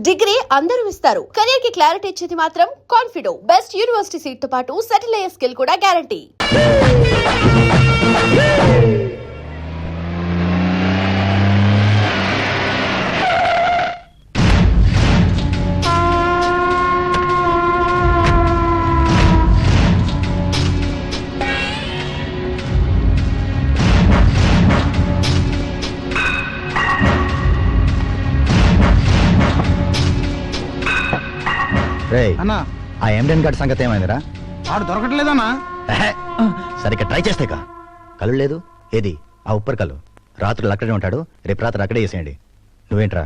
Degree అందరూ ఇస్తారు, career కి క్లారిటీ ఇచ్చేది మాత్రం కాన్ఫిడో. బెస్ట్ యూనివర్సిటీ సీట్ తో పాటు సెటిల్ అయ్యే స్కిల్ కూడా గ్యారంటీ. అన్నా ఆ ఎండెన్ గార్డ్ సంగతి ఏమైందిరా? ఆడు దొరకట్లేదన్నా. సరిగ్గా ట్రై చేస్తేగా. కళ్ళు లేదు ఏది ఆ ఉప్పర్ కళ్ళు. రాత్రులు అక్కడే ఉంటాడు, రేపు రాత్రి అక్కడే చేసేయండి. నువ్వేంట్రా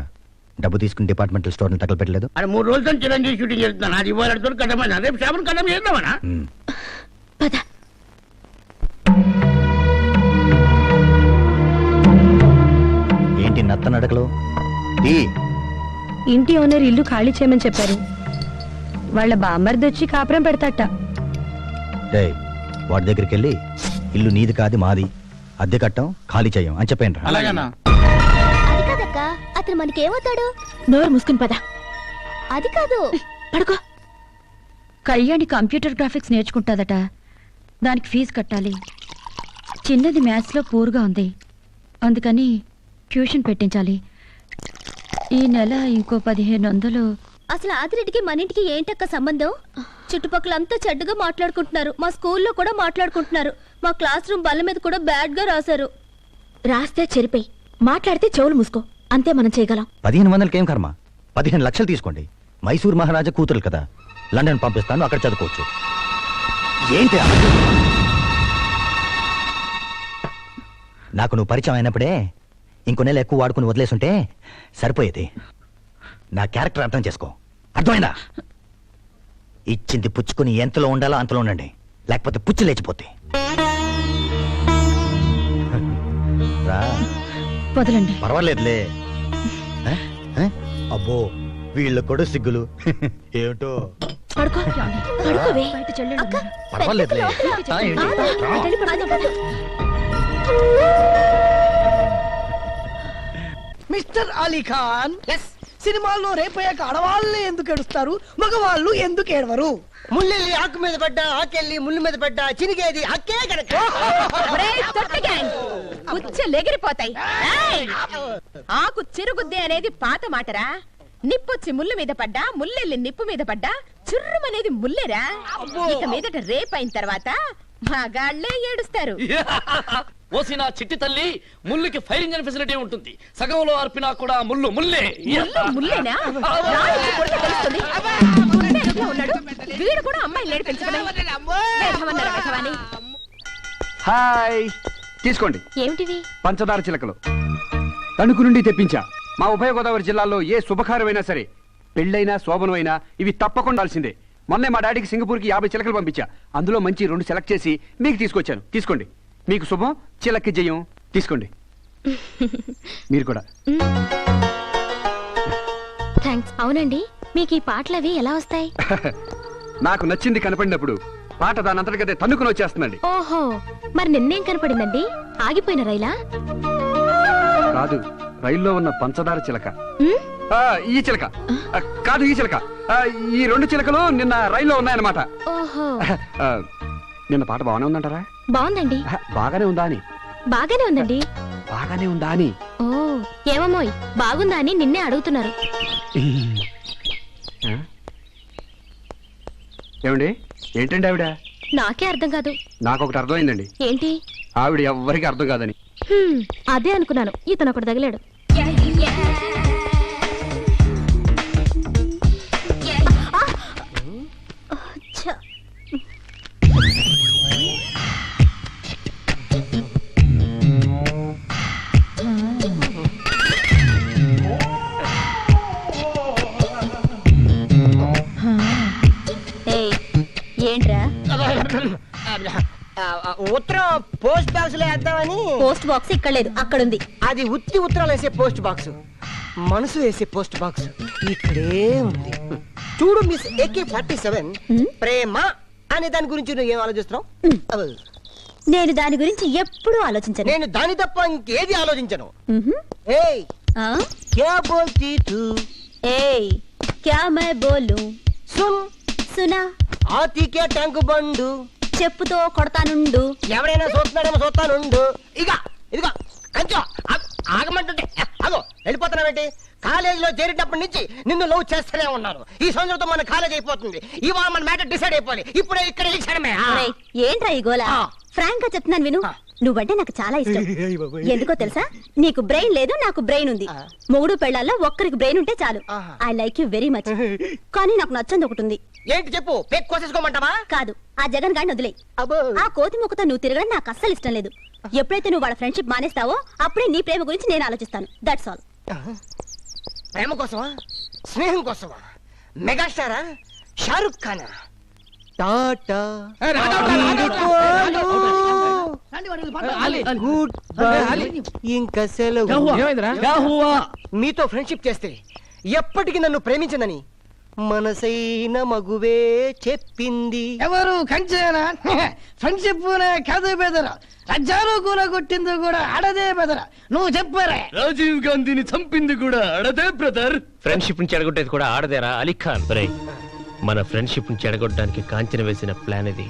డబ్బు తీసుకుని డిపార్ట్మెంటల్ స్టోర్ తగలు పెట్టలేదు? అది 3 రోజులతో చిరంజీవి షూటింగ్ చేస్తున్నాను. అది ఇవ్వాలతో కట్టమని రేపు షాపును కట్టం చేద్దామన్నా. ఏంటి నత్త నడకలు? ఇంటి ఓనర్ ఇల్లు ఖాళీ చేయమని చెప్పారు. వాళ్ళ బామ్మర్ది వచ్చి కాపురం పెడతాట. వాడి దగ్గరికి వెళ్ళి ఇల్లు నీది కాదు మాది, అద్దె కట్టం ఖాళీ చేయం అని చెప్పాను. అలాగేనా? అది కాదక్క, అతను మనకేమవుతాడు? నోరు మూసుకుని పద. అది కాదు, పడుకో. కళ్యాణి కంప్యూటర్ గ్రాఫిక్స్ నేర్చుకుంటాదట, దానికి ఫీజు కట్టాలి. చిన్నది మ్యాథ్స్ లో పూర్గా ఉంది, అందుకని ట్యూషన్ పెట్టించాలి. ఈ నెల ఇంకో 1500. అసలు ఆదిరెడ్డికి మన ఇంటికి ఏంటక్క సంబంధం? చుట్టుపక్కల అంతా చెడ్డగా మాట్లాడుకుంటున్నారు, మా స్కూల్లో కూడా మాట్లాడుకుంటున్నారు, మా క్లాస్ రూమ్ బల్ల మీద కూడా బ్యాడ్ గా రాశారు. రాస్తే చెరిపోయి, మాట్లాడితే చెవులు మూసుకో, అంతే మనం చేయగలం. 1500 ఏం కర్మ, 15 లక్షలు తీసుకోండి. మైసూర్ మహారాజా కూతురు కదా, లండన్ పంపిస్తాను, అక్కడ చదువుకోవచ్చు. ఏంటి నాకు నువ్వు పరిచయం అయినప్పుడే ఇంకో నెల ఎక్కువ వాడుకుని వదిలేసుంటే సరిపోయేది. నా క్యారెక్టర్ అర్థం చేసుకో, అర్థమైందా? ఇచ్చింది పుచ్చుకుని ఎంతలో ఉండాలో అంతలో ఉండండి, లేకపోతే పుచ్చి లేచిపోతే. వదలండి. పర్వాలేదులే. అబ్బో వీళ్ళు కూడా సిగ్గులు ఏమిటో. పర్వాలేదులే. మిస్టర్ అలీ ఖాన్, సినిమాల్లో రేపయ్యాక ఆడవాళ్ళే ఎందుకు ఏడుస్తారు, మగవాళ్ళు ఎందుకు ఏడవరు? ముల్లెల్లి ఆకు మీద పడ్డా, ఆకెళ్ళి ముళ్ళు మీద పడ్డా, చినిగేది అక్కే కనుక. ఎగిరిపోతాయి. ఆకు చిరుగుద్ది అనేది పాత మాటరా. నిప్పొచ్చి ముళ్ళు మీద పడ్డా, ముల్లెల్లి నిప్పు మీద పడ్డా, చుర్రమనేది ముల్లెరా. ఇక మీదట రేపైన తర్వాత మగాళ్లే ఏడుస్తారు. ఓసినా చిట్టి తల్లి, ముళ్ళుకి ఫైర్ ఇంజన్ ఫెసిలిటీ ఉంటుంది. సగంలో అర్పినా కూడా ముళ్ళు ముల్లే. ముల్లేనా? వీడు కూడా అమ్మాయి హాయ్, తీసుకోండి. ఏమిటివి? పంచదార చిలకలు తణుకు నుండి తెప్పించా. మా ఉభయ గోదావరి జిల్లాలో ఏ శుభకారమైనా సరే, పెళ్ళైనా శోభనమైనా ఇవి తప్పకుండా ఉండాల్సిందే. మొన్నే మా డాడీకి సింగపూర్కి 50 చిలకలు పంపించా. అందులో మంచి 2 సెలెక్ట్ చేసి మీకు తీసుకొచ్చాను. తీసుకోండి. మీకు శుభం, చిలక్కి జయం. తీసుకోండి. మీరు కూడా. థాంక్స్. అవునండి, మీకు ఈ పాటలు అవి ఎలా వస్తాయి? నాకు నచ్చింది కనపడినప్పుడు పాట దానంతటికదే తన్నుకుని వచ్చేస్తుందండి. ఓహో, మరి నిన్నేం కనపడిందండి? ఆగిపోయిన రైలా? కాదు, రైల్లో ఉన్న పంచదార చిలక. ఈ చిలక కాదు, ఈ చిలక. ఈ 2 చిలకలు నిన్న రైల్లో ఉన్నాయన్నమాట. ఓహో. నిన్న పాట బాగానే ఉందంటారా? బాగుందండి. బాగానే ఉందా అని? బాగానే ఉందండి. బాగానే ఉందా అని? ఓ, ఏమమ్మోయ్, బాగుందా అని నిన్నే అడుగుతున్నారు. ఏమండి, ఏంటండి ఆవిడ? నాకే అర్థం కాదు. నాకొకటి అర్థమైందండి. ఏంటి? ఆవిడ ఎవ్వరికి అర్థం కాదని. అదే అనుకున్నాను. ఇతను ఒకటి తగిలాడు. ఏంట్రా? ఉత్తరం పోస్ట్ బాక్స్ లో వేద్దామని. పోస్ట్ బాక్స్ ఇక్కడ లేదు, అక్కడ ఉంది. అది ఉత్తి ఉత్తరాలు వేసే పోస్ట్ బాక్స్, మనసు వేసే పోస్ట్ బాక్స్ ఇక్కడే ఉంది. చూడు మిస్ AK-47, ప్రేమ అనే దాని గురించి నువ్వు ఏం ఆలోచిస్తున్నావు? నేను దాని గురించి ఎప్పుడూ ఆలోచించను. నేను దాని తప్ప ఇంకేది ఆలోచించను. ఏయ్, క్యా బోల్తీ తూ ఏయ్ క్యా మై బోలు సున్ సునా ఆతికే ట్యాంక్ బండు చెప్పుతో కొడతానుండు. ఎవరైనా చూస్తున్నాడేమో చూస్తానుండు. ఇదిగో కంచో ఆగమంటుంటే అగో వెళ్ళిపోతున్నావేంటి? కాలేజీలో చేరేటప్పటి నుంచి నిన్ను లవ్ చేస్తూనే ఉన్నారు. ఈ సంవత్సరంతో మన కాలేజ్ అయిపోతుంది. ఇవాళ మన మ్యాటర్ డిసైడ్ అయిపోవాలి. ఇప్పుడే ఇక్కడ ఈ క్షణమే. ఒరేయ్, ఏంట్రా ఈ గోల? ఫ్రాంక్ గా చెప్తున్నాను విను. నువ్వంటే నాకు చాలా ఇష్టం. ఎందుకో తెలుసా? నీకు బ్రెయిన్ లేదు, నాకు బ్రెయిన్ ఉంది. మొగుడు పెళ్ళాల్లో ఒక్కరికి బ్రెయిన్ ఉంటే చాలు. I like you very much. కానీ నాకు నచ్చంది ఒకటి ఉంది. ఏంటి చెప్పు? పేక్ కోసేసుకోమంటావా? కాదు, ఆ జగన్ గాడిని వదిలే. ఆ కోతి ముఖతో నువ్వు తిరగడం నాకు అస్సలు ఇష్టం లేదు. ఎప్పుడైతే నువ్వు వాళ్ళ ఫ్రెండ్షిప్ మానేస్తావో అప్పుడే నీ ప్రేమ గురించి నేను ఆలోచిస్తాను. That's all. ప్రేమ కోసమా? స్నేహం కోసమా? మెగాస్టారా? షారుఖ్ ఖానా? టాటా గుడ్ బై, ఇంకా సెలవు. మీతో ఫ్రెండ్షిప్ చేస్తే ఎప్పటికీ నన్ను ప్రేమించనని మనసైన మగువే చెప్పింది. ఎవరు కంచేనా? ఫ్రెండ్షిప్ కాదు బెదరా. రజ్జాలు కూర కొట్టింది కూడా ఆడదే బెదరా. నువ్వు చెప్పారా? రాజీవ్ గాంధీని చంపింది కూడా అడదే బ్రదర్. ఫ్రెండ్షిప్ ని చెడగొట్టేది కూడా ఆడదేరా అలీ ఖాన్. మన ఫ్రెండ్షిప్ ని చెడగొట్టడానికి కాంచన వేసిన ప్లాన్ ఇది.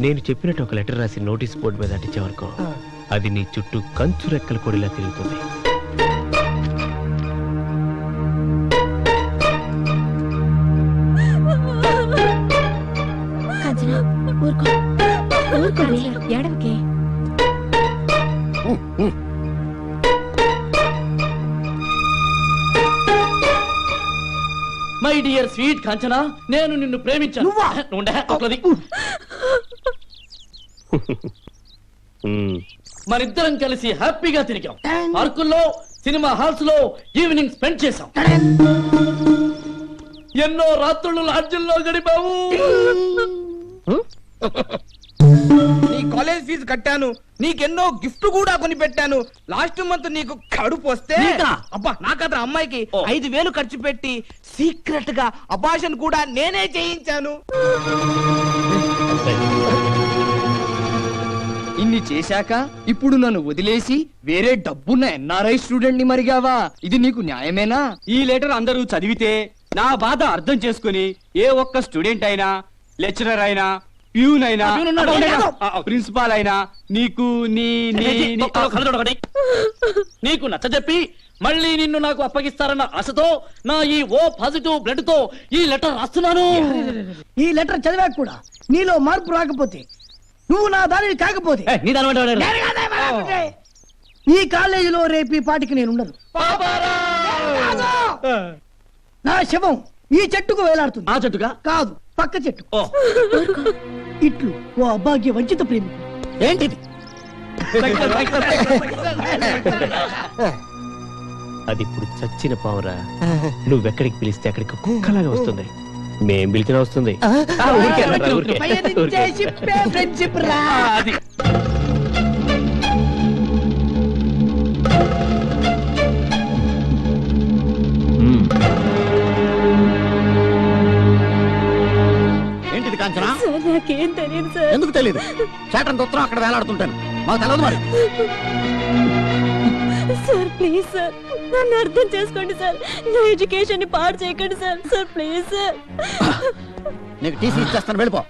నేను చెప్పినట్టు ఒక లెటర్ రాసి నోటీస్ బోర్డు మీద అంటించేవరకు అది నీ చుట్టూ కంచు రెక్కల కొడిలా తిరుగుతుంది. ఏడవకే. మై డియర్ స్వీట్ కాంచనా, నేను నిన్ను ప్రేమించాను. మనిద్దరం కలిసి హ్యాపీగా తిరిగాం. పార్కుల్లో, సినిమా హాల్స్ లో ఈవినింగ్ స్పెండ్ చేశాం. ఎన్నో రాత్రులు లాడ్జిల్లో గడిపాము. నీ కాలేజ్ ఫీజు కట్టాను, నీకెన్నో గిఫ్ట్ కూడా కొని పెట్టాను. లాస్ట్ మంత్ నీకు కడుపు వస్తే అబ్బా నాకద్ర అమ్మాయికి 5,000 ఖర్చు పెట్టి సీక్రెట్ గా అబార్షన్ కూడా నేనే చేయించాను. ఇన్ని చేశాక ఇప్పుడు నన్ను వదిలేసి వేరే డబ్బున్న ఎన్ఆర్ఐ స్టూడెంట్ ని మరిగావా? ఇది నీకు న్యాయమేనా? ఈ లెటర్ అందరూ చదివితే నా బాధ అర్థం చేసుకుని ఏ ఒక్క స్టూడెంట్ అయినా, లెక్చరర్ అయినా, ప్యూన్ అయినా, ప్రిన్సిపాల్ అయినా నీకు నీకు నచ్చజెప్పి మళ్ళీ నిన్ను నాకు అప్పగిస్తారన్న ఆశతో నా ఈ ఓ పాజిటివ్ బ్లడ్ తో ఈ లెటర్ రాస్తున్నాను. ఈ లెటర్ చదివాక కూడా నీలో మార్పు రాకపోతే, నువ్వు నా దానిని కాకపోతే, ఈ కాలేజీలో రేపు ఈ పాటికి నేను ఉండను. నా శవం ఈ చెట్టుకు వేలాడుతుంది. ఆ చెట్టుగా? కాదు, పక్క చెట్టు. ఇట్లు ఓ అభాగ్య వంచిత ప్రేమి. ఏంటిది? అది ఇప్పుడు చచ్చిన పావురా. నువ్వెక్కడికి పిలిస్తే అక్కడికి కుక్కలాగా వస్తుంది. మేం పిలిచినా వస్తుంది. ఫ్రెండ్షిప్ రా. అది ఏంటిది కాంచనా? నాకేం తెలియదు సార్. ఎందుకు తెలియదు? చేటంత ఉత్తరం అక్కడ వేలాడుతుంటాను, మాకు తెలియదు మరి. సార్ ప్లీజ్ సార్, నన్ను అర్థం చేసుకోండి సార్. నా ఎడ్యుకేషన్ ని పాడు చేయకండి సార్. Sir please sir. నీకు టీసీ ఇచ్చేస్తాను, వెళ్ళిపో.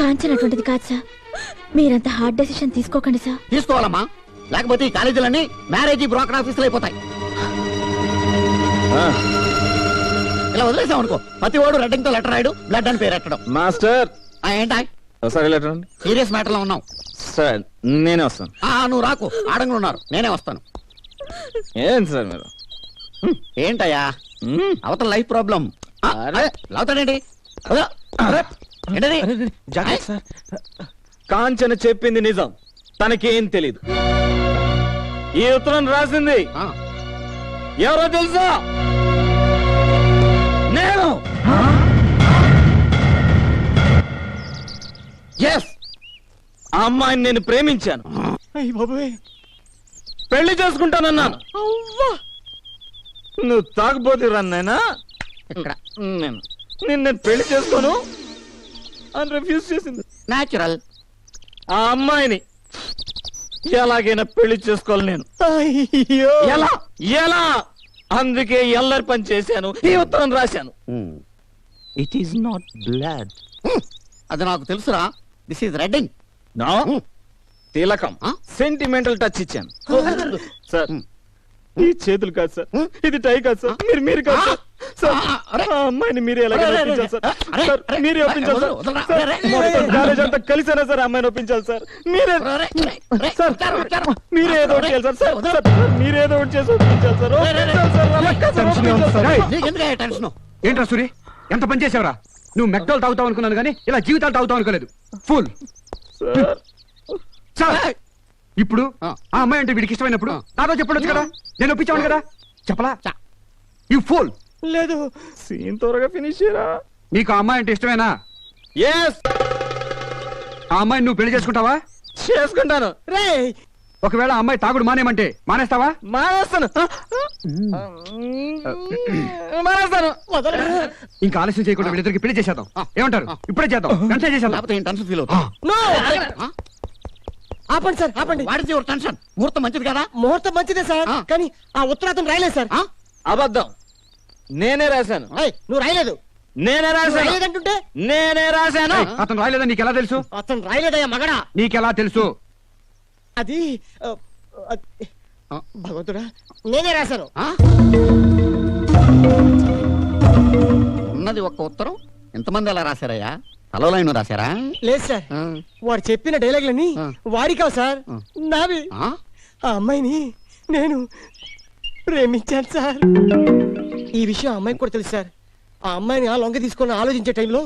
కాంచన అటువంటిది కాదు సార్. మీరంత హార్డ్ డెసిషన్ తీసుకోకండి సార్. తీసుకోవాలమ్మా, లేకపోతే ఈ కాలేజీలన్నీ మ్యారేజీ బ్రోకర్ ఆఫీసులు అయిపోతాయి. ఇలా వదిలేసాం అనుకో, ప్రతి వాడు రెడ్డింగ్ తో లెటర్ రాయడు, బ్లడ్ అని పేరు ఎట్టడం. మాస్టర్ ఏంటా ఒకసారి లెటర్ సీరియస్ మ్యాటర్ లో ఉన్నాం. సార్ నేనే వస్తాను. నువ్వు రాకు, ఆడంగా ఉన్నారు, నేనే వస్తాను. ఏంటి సార్ మీరు? ఏంటయ్యా అవతల లైఫ్ ప్రాబ్లం. లావుతాడేంటి? జాగ్రత్త సార్. కాంచన చెప్పింది నిజం, తనకేం తెలీదు. ఈ ఉత్తరం రాసింది ఎవరో తెలుసా? నేను. ఆ అమ్మాయిని నేను ప్రేమించాను, పెళ్లి చేసుకుంటానన్నాను. నువ్వు తాగబోతు రన్నైనా నేను పెళ్లి చేసుకోను అని రిఫ్యూజ్ చేసింది. న్యాచురల్. ఆ అమ్మాయిని ఎలాగైనా పెళ్లి చేసుకోవాలి నేను. ఎలా ఎలా అందుకే ఎల్లరి పని చేశాను, ఈ ఉత్తరం రాశాను. It is not blood. అది నాకు తెలుసురా. This is రెడ్డింగ్. నా తిలకం, సెంటిమెంటల్ టచ్ ఇచ్చాను. సార్ ఈ చేతులు కాదు సార్, ఇది టై కాదు సార్, మీరు కాదు సార్. సార్ ఆ అమ్మాయిని మీరే ఎలాగైనా ఒప్పించాలి సార్. సార్ మీరే ఒప్పించాలి సార్. సార్ మొత్తం కాలేజ్ అంతా కలిసేనా సార్ అమ్మాయిని ఒప్పించాలి సార్. మీరే సార్, మీరే ఏదో ఒకటి చేయాలి సార్. సార్ సార్ మీరే ఏదో ఒకటి చేసి ఒప్పించాలి సార్. ఒప్పించాలి సార్, అలా కాదు సార్, ఒప్పించాలి సార్. ఏంట్రా సూరి, ఎంత పని చేసావురా? నువ్వు మెక్డోల్ తాగుతావు అనుకున్నాను కానీ ఇలా జీవితాలు తాగుతావు అనుకోలేదు. Full sir. ఇప్పుడు ఆ అమ్మాయి అంటే వీడికి ఇష్టమైనప్పుడు నాతో చెప్పొచ్చు కదా, నేను ఒప్పించాను కదా. చెప్పలా? You pool. లేదు, సీన్ త్వరగా ఫినిష్ చేయరా. నీకు ఆ అమ్మాయి అంటే ఇష్టమేనా? ఎస్. ఆ అమ్మాయిని నువ్వు పెళ్లి చేసుకుంటావా? చేసుకుంటాను. రే ఒకవేళ ఆ అమ్మాయి తాగుడు మానేమంటే మానేస్తావా? మానేస్తాను. మానేస్తాను. ఇంకా ఆలస్యం చేయకుండా వీళ్ళిద్దరికి పెళ్లి చేసేద్దాం. ఏమంటారు? ఇప్పుడే చేద్దాం, వెంటనే చేసేద్దాం. టెన్షన్ ఫీల్ అవుతా. ఆపండి సార్, ఆపండి. What is your tension? ముహూర్తం మంచిది కదా? ముహూర్తం మంచిదే సార్, కానీ ఆ ఉత్తరాతం రాయలేదు సార్. అబద్ధం, నేనే రాశాను. నువ్వు రాయలేదు. నేనే రాశాను. రాయలేదంటుంటే నేనే రాశాను. అతను రాయలేదని నీకు ఎలా తెలుసు? అతను రాయలేదయ్యా మగడా. నీకెలా తెలుసు? అది భగవంతుడా, నేనే రాశాను. ఉన్నది ఒక్క ఉత్తరం, ఎంతమంది అలా రాశారయ్యా? హలో లైన్ రాశారా? లేదు సార్, వాడు చెప్పిన డైలాగులని వాడి కావు సార్, నావి. ఆ అమ్మాయిని నేను ప్రేమించాను సార్. ఈ విషయం ఆ అమ్మాయికి కూడా తెలుసు సార్. ఆ అమ్మాయిని ఆ లొంగ తీసుకొని ఆలోచించే టైంలో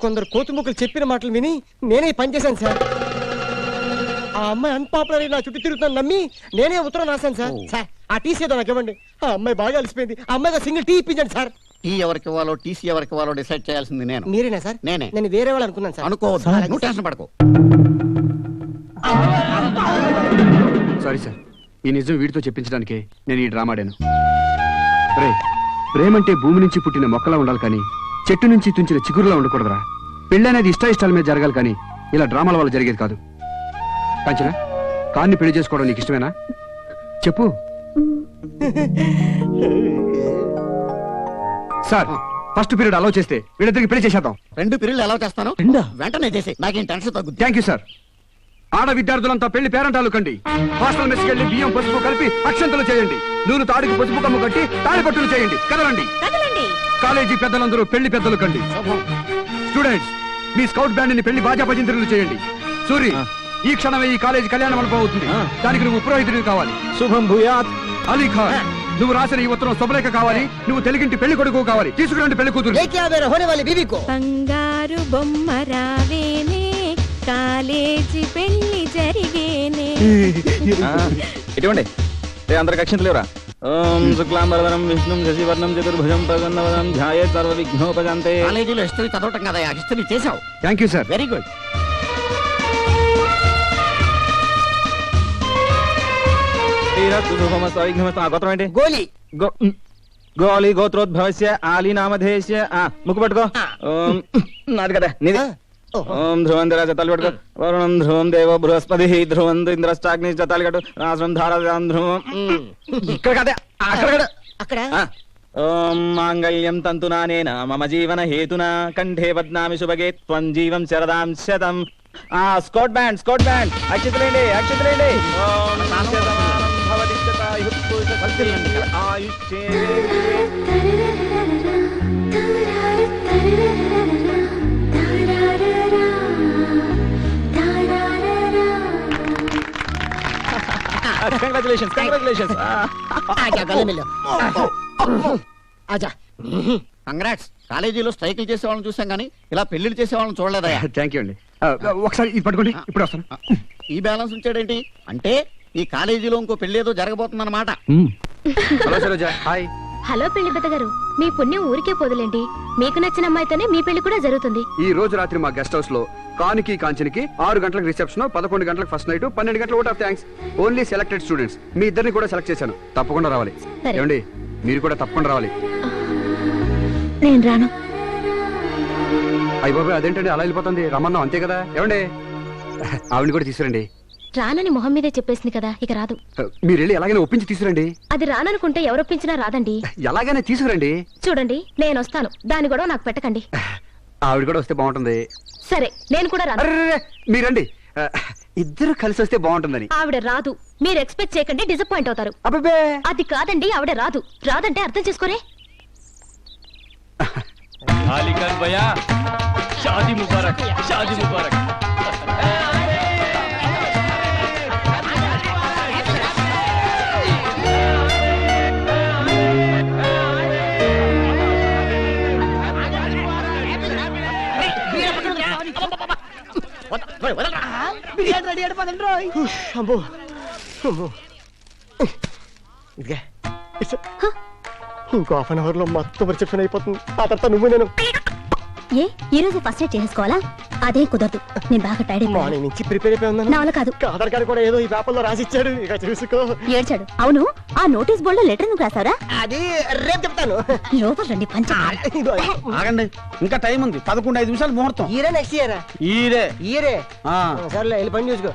కొందరు కోతుముక్కలు చెప్పిన మాటలు విని నేనే పని చేశాను సార్. ఆ అమ్మాయి అన్పాపులర్ నా చుట్టూ తిరుగుతాను నమ్మి నేనే ఉత్తరం రాశాను సార్. సార్ ఆ టీసీ ఏదో నాకు ఇవ్వండి. ఆ అమ్మాయి బాగా అలసిపోయింది, ఆ అమ్మాయిగా సింగిల్ టీ ఇప్పించండి సార్. టీ ఎవరికి ఇవ్వాలో టీసీ ఎవరికి ఇవ్వాలో డిసైడ్ చేయాల్సింది నేను. మీరేనా సార్? నేనే. నేను వేరే వాళ్ళు అనుకున్నాను సార్. అనుకోవద్దు, నువ్వు టెన్షన్ పడకు. సారీ సార్, ఈ నిజం వీడితో చెప్పించడానికి నేను ఈ డ్రామా ఆడాను. రే, ప్రేమంటే భూమి నుంచి పుట్టిన మొక్కలా ఉండాలి కానీ చెట్టు నుంచి తుంచిన చిగురులా ఉండకూడదురా. పెళ్ళనేది ఇష్టాయిష్టాల మీద జరగాలి కానీ ఇలా డ్రామాల వల్ల జరిగేది కాదు. కాంచన, కాన్ని పెళ్లి చేసుకోవడం నీకు ఇష్టమేనా? చెప్పు. సార్, ఫస్ట్ పీరియడ్ అలౌ చేస్తే వీళ్ళిద్దరికి పెళ్లి చేసేద్దాం. 2 పీరియడ్లు అలౌ చేస్తాను, వెంటనే చేసి నాకేం టెన్షన్ తగ్గుద్ది. Thank you sir. ఆడ విద్యార్థులంతా పెళ్లి పేరంటాలు కండి. హాస్టల్ మెస్కి వెళ్ళి బియ్యం పసుపు కలిపి అక్షంతలు చేయండి. నూనె తాడికి పసుపు కమ్ము కట్టి తాడి పట్టులు చేయండి. కదలండి. కాలేజీ పెద్దలందరూ పెళ్లి పెద్దలు కండి. స్టూడెంట్స్, మీ స్కౌట్ బ్యాండ్ ని పెళ్లి బాజా భజంత్రులు చేయండి. సూరి, ఈ క్షణమే ఈ కాలేజీ కళ్యాణ మండపం అవుతుంది. దానికి నువ్వు పురోహితుడివి కావాలి. శుభం భూయాత్. అలీ ఖాన్, నువ్వు రాసిన ఈ ఉత్తరం శుభలేఖ కావాలి. నువ్వు తెలుగింటి పెళ్లి కొడుకు కావాలి. తీసుకురండి పెళ్లి కూతురు. బంగారు బొమ్మ రావేనే, కాలేజీ పెళ్లి జరిగేనే. ఇటువంటి అందరికి అక్షంతలు లేవరా? ఓం శుక్లాంబరధరం విష్ణుం శశివర్ణం చతుర్భుజం ప్రసన్నవదనం ధ్యాయేత్ సర్వ విఘ్నోపశాంతే. కాలేజీలో హిస్టరీ చదవటం కదా, హిస్టరీ చేసావు. Thank you sir. Very good. గోత్రం ఏంటి? గోలి. గోలి గోత్రోద్భవస్య ఆలి నామధేయస్య. ముక్కు పట్టుకో. నాది కదా నీది. ఓం ధ్రువం దిరాజ తల్లి పట్టుకో. వరుణం ధ్రువం దేవో బృహస్పతి ధ్రువం ఇంద్రష్టాగ్ని తాలి కట్టు. రాష్ట్రం ధారాం ధ్రువం. ఇక్కడ కదా, అక్కడ అక్కడ. ఓం మాంగళ్యం తంతునానేన మమ జీవన హేతునా కంఠే బధ్నామి శుభగే త్వం జీవం శరదాం శతం. స్కౌట్ బ్యాండ్, స్కౌట్ బ్యాండ్, అక్షతలేండి, అక్షతలేండి. ఓం శతమానం భవతి శతాయుః పురుష ఆయుష్యే. Congratulations, congratulations. కంగ్రాట్స్. కాలేజీలో స్ట్రైకులు చేసే వాళ్ళని చూసాం కానీ ఇలా పెళ్లిళ్ళు చేసే వాళ్ళని చూడలేదయ్యా. థ్యాంక్ యూ అండి. ఒకసారి ఇది పట్టుకోండి, ఇప్పుడు వస్తాను. ఈ బ్యాలెన్స్ ఉంచాడేంటి అంటే ఈ కాలేజీలో ఇంకో పెళ్లి ఏదో జరగబోతుందన్నమాట. హలో సరోజా. హాయ్. హలో పెళ్లి పెద్ద గారు, మీ పుణ్యం ఊరికే పోదులేండి. మీకు నచ్చిన అమ్మాయితోనే మీ పెళ్లి కూడా జరుగుతుంది. ఈ రోజు రాత్రి మా గెస్ట్ హౌస్ లో కానికి కాంచనికి 6 గంటలకు రిసెప్షన్, 11 గంటలకు ఫస్ట్ నైట్, 12 గంటలకు vote of thanks. Only selected students. మీ ఇద్దరిని కూడా సెలెక్ట్ చేశాను. తప్పకుండా రావాలి. ఏమండి, మీరు కూడా తప్పకుండా రావాలి. నేను రాను. అయ్య బాబాయ్, అదేంటండి అలా వెళ్ళిపోతుంది? రమ్మన్నాం అంతే కదా. ఏమండి, ఆవిడని కూడా తీసుకురండి. రానని మొహం మీదే చెప్పేసింది కదా, ఇక రాదు. మీరు వెళ్ళి ఎలాగైనా ఒప్పించి తీసుకురండి. అది రాననుకుంటే ఎవరొప్పించినా రాదండి. ఎలాగైనా తీసుకురండి. చూడండి, నేను వస్తాను, దాని కూడా నాకు పెట్టకండి. ఆవిడ కూడా వస్తే బాగుంటుంది. సరే, నేను కూడా రాను. అర్రే, మీరండి. ఇద్దరు కలిసి వస్తే బాగుంటుందని. ఆవిడ రాదు, మీరు ఎక్స్పెక్ట్ చేయకండి, డిసప్పాయింట్ అవుతారు. అబ్బే, అది కాదండి, ఆవిడ రాదు. రాదంటే అర్థం చేసుకోరే. అలీఖాన్ భయ్యా, షాదీ ముబారక్, షాదీ ముబారక్. బిర్యానీ రెడీ అయిపోతుంది రోయ్. అమ్మో అమ్మో. ఇదిగే ఇంకో 1/2 అవర్ లో మొత్తం రిసెప్షన్ అయిపోతుంది. ఆ తర్వాత నువ్వు నేను ఏ ఈ రోజు ఫస్ట్ ఎయిడ్ చేసుకోవాలా? అదే కుదరదు, నేను బాగా టైర్డ్ అయిపోయాను. మార్నింగ్ నుంచి ప్రిపేర్ అయిపోయి ఉన్నాను. నా వల్ల కాదు. ఆధార్ కార్డు కూడా ఏదో ఈ పేపర్ లో రాసి ఇచ్చాడు, ఇక చూసుకో. ఏడ్చాడు. అవును, ఆ నోటీస్ బోర్డు లో లెటర్ ఎందుకు రాసారా? అది రేపు చెప్తాను. లోపల రండి, పంచ. ఆగండి, ఇంకా టైం ఉంది. 11-5 నిమిషాలు ముహూర్తం. ఈరే నెక్స్ట్ ఇయర్ ఈరే సర్లే వెళ్ళి పని చూసుకో.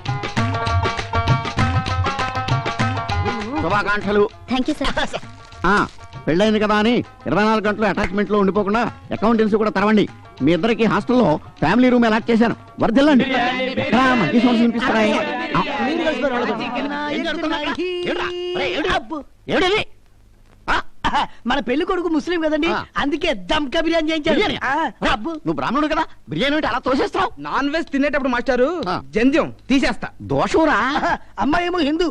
శుభాకాంక్షలు. Thank you sir. పెళ్ళైంది కదా అని 24 గంటలు అటాచ్మెంట్ లో ఉండిపోకుండా అకౌంటెన్సీ కూడా తెరవండి. మీ ఇద్దరికి హాస్టల్లో ఫ్యామిలీ రూమ్ అలాట్ చేశాను, వర్దిల్లండి. మంచి సోర్స్ వినిపిస్తున్నాయి. మన పెళ్లి కొడుకు ముస్లిం కదండి, అందుకే దమ్కా బిర్యానీ చేయించాడు. అబ్బో, నువ్వు బ్రాహ్మణుడు కదా, బిర్యానీ అంటే అలా తోసేస్తావు. నాన్ వెజ్ తినేటప్పుడు మాస్టారు జంధ్యం తీసేస్తా. దోషురా. అమ్మాయి ఏమో హిందూ,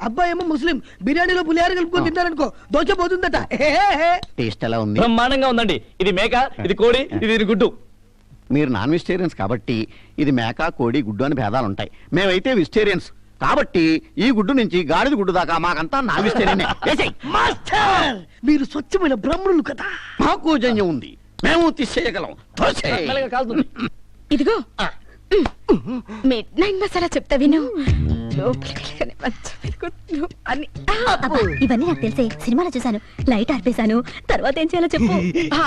అబ్బాయి ఏమో ముస్లిం. బిర్యానీలో పులిహార కలుపుకొని తింటారనుకో దోచ పోతుందట. టేస్ట్ ఎలా ఉంది? బ్రహ్మాండంగా ఉందండి. ఇది మేక, ఇది కోడి, ఇది గుడ్డు. మీరు నాన్ వెజిటేరియన్స్ కాబట్టి ఇది మేక, కోడి, గుడ్డు అని భేదాలు ఉంటాయి. మేమైతే వెజిటేరియన్స్ కాబట్టి ఈ గుడ్డు నుంచి గాడిద గుడ్డు దాకా మాకంతా నాన్ వెజిటేరియన్. మాస్టర్, మీరు స్వచ్ఛమైన బ్రాహ్మణులు కదా. మాకు జన్యం ఉంది, మేము తీసేయగలం. ఇదిగో మిడ్ నైట్ మసాలా చెప్తా విను. లోపలికి వెళ్ళగానే మంచం మీద కూర్చును అని. అబ్బా, ఇవన్నీ నాకు తెలిసే, సినిమాలో చూసాను. లైట్ ఆర్పేశాను, తర్వాత ఏం చేయాలో చెప్పు.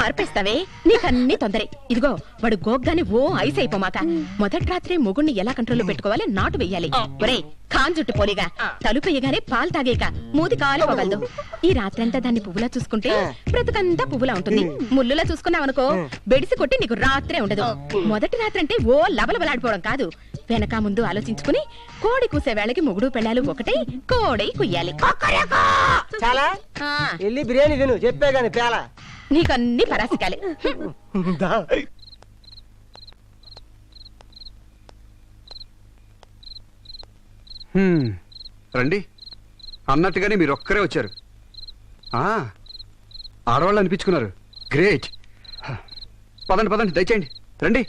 ఆర్పేస్తావే, నీకన్నీ తొందరే. ఇదిగో వాడు గోగ్గాని ఓ ఐస్ అయిపోమాక మొదటి రాత్రి మొగుణ్ణి ఎలా కంట్రోల్లో పెట్టుకోవాలి, నాటు వెయ్యాలి. ఒరే ఖాన్ చుట్టు పోలిగా తలుపెయ్యగానే పాలు తాగేక మూతి కాలిపోగలదు. ఈ రాత్రంతా దాన్ని పువ్వులా చూసుకుంటే బ్రతుకంతా పువ్వులా ఉంటుంది. ముల్లులా చూసుకున్నావనుకో బెడిసి కొట్టి నీకు రాత్రే ఉండదు. మొదటి రాత్రి అంటే ఓ లబలబలాడిపోవడం కాదు, వెనక ముందు ఆలోచించుకుని కోడి కూసే వేళకి మొగుడు పెళ్ళాలు ఒకటే కోడై కుయ్యాలి. చాలా వెళ్ళి బిర్యానీ తిను, చెప్పే గాని పేల. నీకన్నీ పరాసికాలే. రండి, అన్నట్టుగానే మీరు ఒక్కరే వచ్చారు. ఆడవాళ్ళు అనిపించుకున్నారు. గ్రేట్. పదండి పదండి, దయచేయండి, రండి.